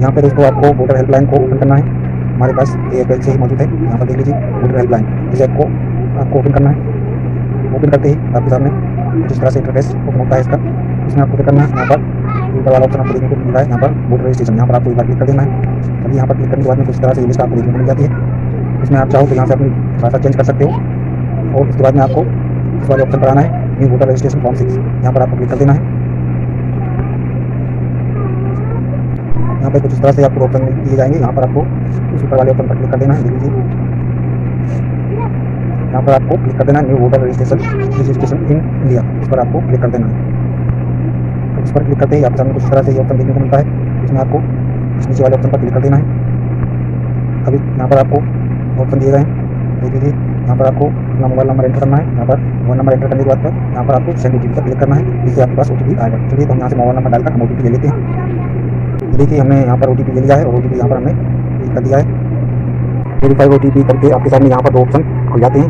यहाँ पे दोस्तों आपको वोटर हेल्पलाइन को ओपन करना है। हमारे पास ये पहले से ही मौजूद है, यहाँ पर देख लीजिए वोटर हेल्पलाइन। इस ऐप को आपको ओपन करना है। ओपन करते ही आपके सामने जिस तरह से इंटरफेस ओपन होता है इसका, इसमें आपको क्या करना है, यहाँ पर ऊपर वाला ऑप्शन आपको देखने को मिल रहा है, यहाँ पर वोटर रजिस्ट्रेशन, यहाँ पर आपको एक बार क्लिक कर देना है। अभी यहाँ पर क्लिक करने के बाद में कुछ तरह से ये लिस्ट आपको देखने को मिल जाती है। इसमें आप चाहो तो यहाँ से अपनी भाषा चेंज कर सकते हो और उसके बाद में आपको इस वाले ऑप्शन पर आना है, न्यू वोटर रजिस्ट्रेशन फॉर्म 6, यहाँ पर आपको क्लिक कर देना है। यहाँ पे कुछ इस तरह से आपको ऑप्शन दिए जाएंगे, यहाँ पर आपको उस ऊपर वाले ऑप्शन पर क्लिक कर देना है। देख लीजिए यहाँ पर आपको क्लिक कर देना है, new voter registration in India, इस पर आपको क्लिक कर देना है। तो इस पर क्लिक करते ही आपके सामने कुछ तरह से ये ऑप्शन देखने को मिलता है, इसमें आपको इस नीचे वाले ऑप्शन पर क्लिक कर देना है। अभी यहाँ पर आपको ऑप्शन दिए गए हैं, देख लीजिए यहाँ पर आपको अपना मोबाइल नंबर एंटर करना है। यहाँ पर मोबाइल नंबर एंटर करने के बाद यहाँ पर आपको सेंड OTP पर क्लिक करना है, जिससे आपके पास OTP आएगा। चलिए तो हम यहाँ से मोबाइल नंबर डालकर हम OTP ले लेते हैं। देखिए हमने यहाँ पर OTP ले लिया है और OTP यहाँ पर हमने क्लिक कर दिया है। वेरीफाई OTP करके आपके सामने यहाँ पर दो ऑप्शन खुल जाते हैं,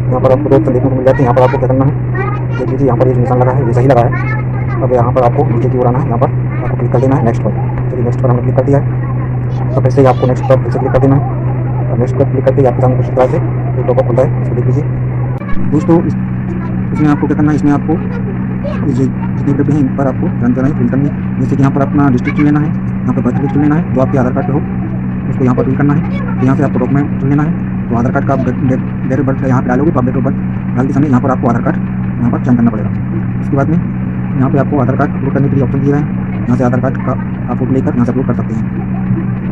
यहाँ पर आपको दो ऑप्शन देखने को मिल जाते हैं। यहाँ पर आपको क्या करना है, देख लीजिए यहाँ पर ये निशान लगा है, ये सही लगा है। अब यहाँ पर आपको नीचे की ओर आना है, यहाँ पर आपको क्लिक कर देना है नेक्स्ट पर। चलिए नेक्स्ट पर हमने क्लिक कर दिया है। अब ऐसे ही आपको नेक्स्ट पर फिर से क्लिक कर देना है और नेक्स्ट पर क्लिक करके ही आपके सामने कुछ तरह से एक टॉपअप खुलता है, इसको देख लीजिए दोस्तों। इसमें आपको क्या करना है, इसमें आपको जितने डब्बे हैं इन पर आपको जानकारी फिल करनी है। जैसे कि यहाँ पर अपना डिस्ट्रिक्ट चुन लेना है, यहाँ पर बर्थ प्लेस चुन लेना है, जो आपके आधार कार्ड पे हो उसको यहाँ पर फिल करना है। तो यहाँ से आपको डॉक्यूमेंट चुन लेना है, तो आधार कार्ड का डेट ऑफ बर्थ यहाँ पे डालोगे तो आप डेट ऑफ बर्थ डालते समय यहाँ पर आपको आधार कार्ड यहाँ पर चयन करना पड़ेगा। इसके बाद में यहाँ पे आपको आधार कार्ड अपलोड करने के लिए ऑप्शन दिया है, यहाँ से आधार कार्ड का आप फोटो लेकर यहाँ से अपलोड कर सकते हैं।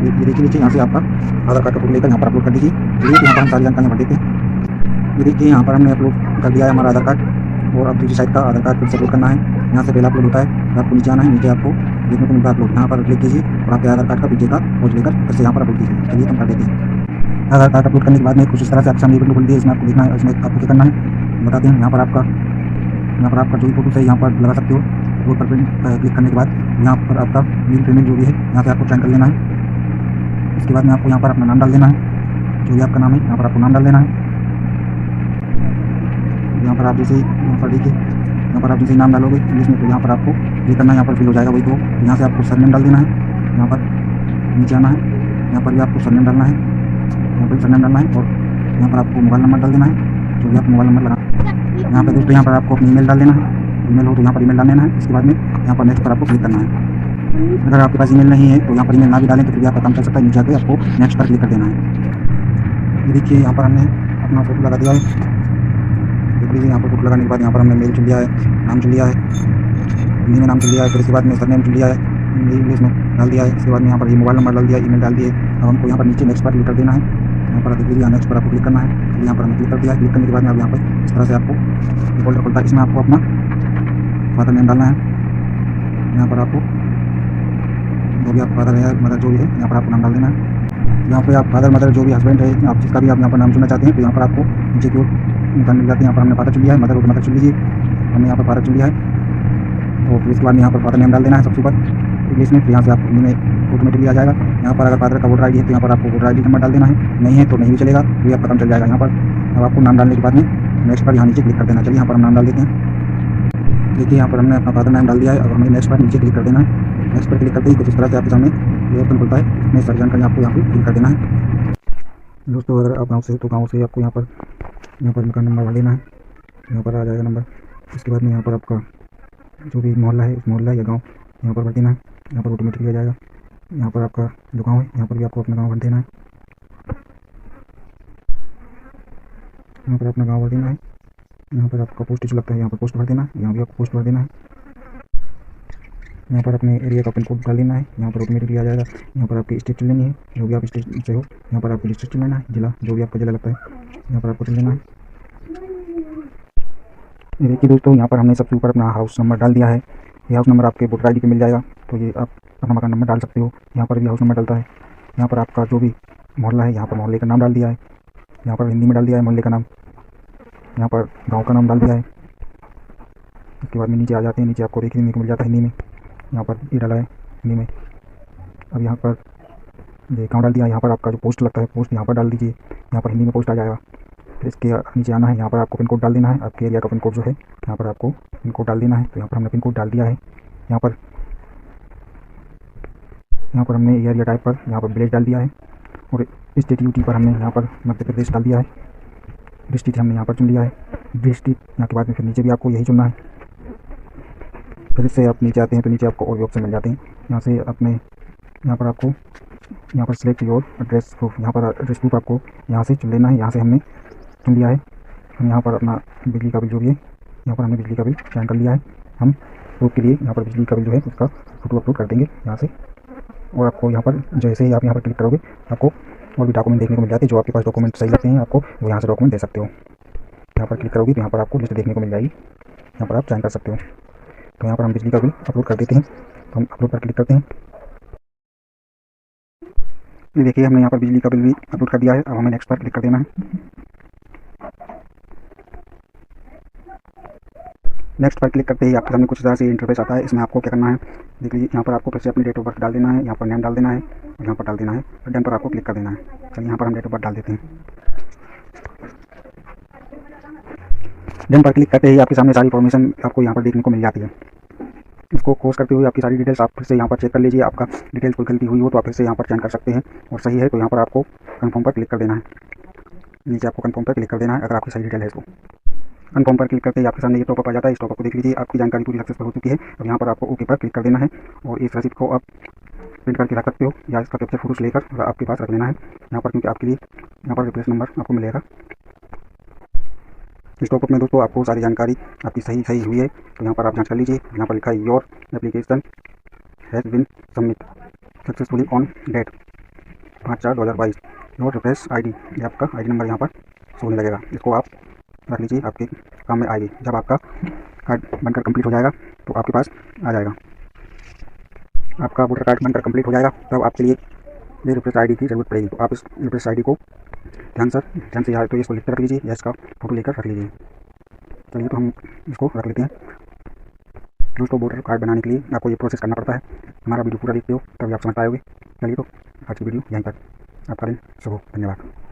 ये देखिए नीचे यहाँ से आपका आधार कार्ड का फोटो लेकर यहाँ पर अपलोड कर दीजिए। चलिए यहाँ पर हम सारी जानकारी भर देते हैं। ये देखिए यहाँ पर हमने अपलोड कर दिया है हमारा आधार कार्ड, और अब दूसरी साइड का आधार कार्ड फिर से अपलोड करना है। यहाँ से पहला अपलोड होता है, आपको नीचे आना है, नीचे आपको देखने को मिलता है अपलोड, यहाँ पर क्लिक कीजिए और आपके आधार कार्ड का पीछे का फोटो लेकर फिर से यहाँ पर अपलोड कीजिए। चलिए हम कर देते हैं। आधार कार्ड अपलोड करने के बाद में कुछ इस तरह से आपके सामने विंडो खुल दी है, इसमें आपको देखना है, इसमें आपको क्या करना है बताते हैं। यहाँ पर आपका जो भी फोटो है यहाँ पर लगा सकते हो। अपलोड पर क्लिक करने के बाद यहाँ पर आपका बिल पेमेंट जो भी है यहाँ पे आपको चयन कर लेना है। इसके बाद में आपको यहाँ पर अपना नाम डाल देना है, जो भी आपका नाम है यहाँ पर आपको नाम डाल देना है। यहाँ पर आप जैसे यहाँ पर देखिए यहाँ पर आप जैसे नाम डालोगे इंग्लिश में, तो यहाँ पर आपको ये करना है, यहाँ पर फिल हो जाएगा वही। तो यहाँ से आपको सरनेम डाल देना है, यहाँ पर नीचे आना है, यहाँ पर भी आपको सरनेम डालना है, यहाँ पर सरनेम डालना है और यहाँ पर आपको मोबाइल नंबर डाल देना है, जो भी आप मोबाइल नंबर लगा। यहाँ पर दोस्तों यहाँ पर आपको अपनी ईमेल डाल देना है, ईमेल हो तो यहाँ पर ईमेल डाल देना है। इसके बाद में यहाँ पर नेक्स्ट पर आपको क्लिक करना है। अगर आपके पास ईमेल नहीं है तो यहाँ पर ईमेल ना भी डालें तो फिर भी आपका काम चल सकता है। नीचे आकर आपको नेक्स्ट पर क्लिक कर देना है। ये देखिए यहाँ पर हमने अपना फोटो लगा दिया है, देख लीजिए यहाँ पर फोटो लगाने के बाद यहाँ पर हमने मेल चुन लिया है, नाम चुन लिया है, हिंदी में नाम चुन लिया है, फिर इसके बाद में सरनेम चुन लिया है, इंग्लिश में डाल दिया है। इसके बाद में यहाँ पर ये मोबाइल नंबर डाल दिया, ईमेल डाल दिए। अब हमको यहाँ पर नीचे नेक्स्ट पर क्लिक कर देना है, यहाँ पर देख लीजिए नेक्स्ट पर आपको क्लिक करना है। यहाँ पर हमने क्लिक कर दिया। क्लिक करने के बाद में अब यहाँ पर इस तरह से आपको फोल्डर खुलता है, इसमें आपको अपना फादर नेम डालना है। यहाँ पर आपको जो भी आप फादर है मदर जो भी है यहाँ पर आपको नाम डाल देना है। यहाँ पे आप फादर मदर जो भी हस्बैंड है आप जिसका भी आप यहाँ पर नाम चुनना चाहते हैं तो यहाँ पर आपको नीचे की ओर निकाल मिल जाते हैं। यहाँ पर हमने फादर चुन लिया है, मदर हो तो मदर चुन लीजिए, हमने यहाँ पर फादर चुन लिया है। तो फिर इसके बाद यहाँ पर फादर नेम डाल देना है सबसे ऊपर इंग्लिश में, फिर यहाँ से आप हिंदी में ऑटोमेटिकली आ जाएगा। यहाँ पर अगर फादर का वोटर ID है तो यहाँ पर आपको वोटर ID नंबर डाल देना है, नहीं है तो नहीं भी चलेगा, फिर आपका काम चल जाएगा। यहाँ पर अब आपको नाम डालने के बाद में नेक्स्ट पर यहाँ नीचे क्लिक कर देना। चलिए यहाँ पर हम नाम डाल देते हैं। देखिए यहाँ पर हमने अपना फादर नाम डाल दिया है और हमें नेक्स्ट पर नीचे क्लिक कर देना है। नेक्स्ट पर क्लिक करते ही कुछ इस तरह से आपके सामने ये ऑप्शन खुलता है, इसमें सारी जानकारी आपको यहाँ पर क्लिक कर देना है। दोस्तों अगर आप गाँव से तो गाँव से आपको यहाँ पर मकान नंबर डाल देना है, यहाँ पर आ जाएगा नंबर। इसके बाद में यहाँ पर आपका जो भी मोहल्ला है उस मोहल्ला या गाँव यहाँ पर भर देना है, यहाँ पर ऑटोमेटिकली आ जाएगा। यहाँ पर आपका जो गाँव है यहाँ पर भी आपको अपना गाँव भर देना है, यहाँ पर अपना गाँव भर देना है। यहाँ पर आपका पोस्ट जो लगता है यहाँ पर पोस्ट भर देना है, यहाँ भी आपको पोस्ट भर देना है। यहाँ पर अपने एरिया का पिन कोड डाल देना है, यहाँ पर ऑटोमेटिकली आ जाएगा। यहाँ पर आपकी स्टेट चुन लेनी है, जो भी आप स्टेट से हो, यहाँ पर आपको डिस्ट्रिक्ट चुन लेना है, जिला जो भी आपका जिला लगता है यहाँ पर आपको चुन लेना है। देखिए दोस्तों यहाँ पर हमने सबसे ऊपर अपना हाउस नंबर डाल दिया है, ये हाउस नंबर आपके वोटर ID पे मिल जाएगा, तो ये आप अपना मकान नंबर डाल सकते हो। यहाँ पर भी हाउस नंबर डलता है। यहाँ पर आपका जो भी मोहल्ला है यहाँ पर मोहल्ले का नाम डाल दिया है, यहाँ पर हिंदी में डाल दिया है मोहल्ले का नाम, यहाँ पर गाँव का नाम डाल दिया है। उसके बाद में नीचे आ जाते हैं, नीचे आपको देखने को मिल जाता है हिंदी में, यहाँ पर ये डाला है हिंदी में। अब यहाँ पर ये गाँव डाल दिया, यहाँ पर आपका जो पोस्ट लगता है पोस्ट यहाँ पर डाल दीजिए, यहाँ पर हिंदी में पोस्ट आ जाएगा। फिर इसके नीचे आना है, यहाँ पर आपको पिन कोड डाल देना है, आपके एरिया का पिन कोड जो है यहाँ पर आपको पिन कोड डाल देना है। तो यहाँ पर हमने पिन कोड डाल दिया है। यहाँ पर यहाँ पर हमने एरिया टाइप पर यहाँ पर विलेज डाल दिया है और स्टेट यूटी पर हमने यहाँ पर मध्य प्रदेश डाल दिया है। डिस्ट्रिक्ट हमने यहाँ पर चुन लिया है। डिस्ट्रिक्ट यहाँ के बाद में फिर नीचे भी आपको यही चुनना है। फिर इससे आप नीचे आते हैं तो नीचे आपको और भी ऑप्शन मिल जाते हैं। यहाँ से अपने यहाँ पर आपको यहाँ पर सिलेक्ट योर एड्रेस प्रूफ, यहाँ पर एड्रेस प्रूफ आपको यहाँ से चुन लेना है। यहाँ से हमने चुन लिया है। हम यहाँ पर अपना बिजली का बिल जो भी है यहाँ पर हमने बिजली का बिल चयन कर लिया है। हम प्रूफ के लिए यहाँ पर बिजली का बिल जो है उसका फोटो अपलोड कर देंगे यहाँ से। और आपको यहाँ पर जैसे ही आप यहाँ पर क्लिक करोगे आपको और भी डॉक्यूमेंट देखने को मिल जाते हैं। जो आपके पास डॉक्यूमेंट सही लगते हैं आपको वो यहाँ से डॉक्यूमेंट दे सकते हो। यहाँ पर क्लिक करोगे तो यहाँ पर आपको लिस्ट देखने को मिल जाएगी। यहाँ पर आप चयन कर सकते हो। तो यहाँ पर हम बिजली का बिल अपलोड कर देते हैं। तो हम अपलोड पर क्लिक करते हैं। ये देखिए हमने यहाँ पर बिजली का बिल भी अपलोड कर दिया है। अब हमें नेक्स्ट पर क्लिक कर देना है। नेक्स्ट पर क्लिक करते ही आपके सामने कुछ तरह से इंटरफेस आता है। इसमें आपको क्या करना है देख लीजिए। यहाँ पर आपको फिर से अपनी डेट ऑफ बर्थ डाल देना है, यहाँ पर नेम डाल देना है और यहाँ पर डाल देना है। और डन पर आपको क्लिक कर देना है। चलिए यहाँ पर हम डेट ऑफ बर्थ डाल देते हैं। डन पर क्लिक करते ही आपके सामने सारी इन्फॉर्मेशन आपको यहाँ पर देखने को मिल जाती है। इसको खोज करते हुए आपकी सारी डिटेल्स आप फिर से यहाँ पर चेक कर लीजिए। आपका डिटेल्स कोई गलती हुई हो तो आप फिर से यहाँ पर चेक कर सकते हैं और सही है तो यहाँ पर आपको कन्फर्म पर क्लिक कर देना है। नीचे आपको कन्फर्म पर क्लिक कर देना है अगर आपकी सही डिटेल है तो। कन्फर्म पर क्लिक करते ही आपके सामने ये टॉपअप आ जाता है। इस टॉपअप को देख लीजिए। आपकी जानकारी पूरी सक्सेसफुल हो चुकी है। अब यहाँ पर आपको ओके पर क्लिक कर देना है और इस रसीद को आप प्रिंट करके रख सकते हो या इसका कैप्चर फोटोस लेकर आपके पास रख लेना है यहाँ पर, क्योंकि आपके लिए यहाँ पर रिप्लेस नंबर आपको मिलेगा। इस टॉपअप में दोस्तों आपको सारी जानकारी आपकी सही हुई है तो यहाँ पर आप जांच कर लीजिए। यहाँ पर लिखा है your application has been submit successfully on date 5/4/2022। Your refresh ID, ये आपका ID नंबर यहाँ पर शो होने लगेगा। इसको आप रख लीजिए, आपके काम में आएगी। जब आपका कार्ड बनकर कंप्लीट हो जाएगा तो आपके पास आ जाएगा। आपका वोटर कार्ड बनकर कंप्लीट हो जाएगा तब आपके लिए ये रिफ्रेश ID की ज़रूरत पड़ेगी। तो आप इस रिफ्रेश ID को ध्यान से यार तो इसको लिख कर रख लीजिए या इसका फोटो लेकर रख लीजिए। चलिए तो हम इसको रख लेते हैं। दोस्तों वोटर कार्ड बनाने के लिए आपको ये प्रोसेस करना पड़ता है। हमारा वीडियो पूरा देखते हो तभी आप समझ पाओगे। चलिए तो आज की वीडियो यहीं तक। आपका दिन शुभ हो। धन्यवाद।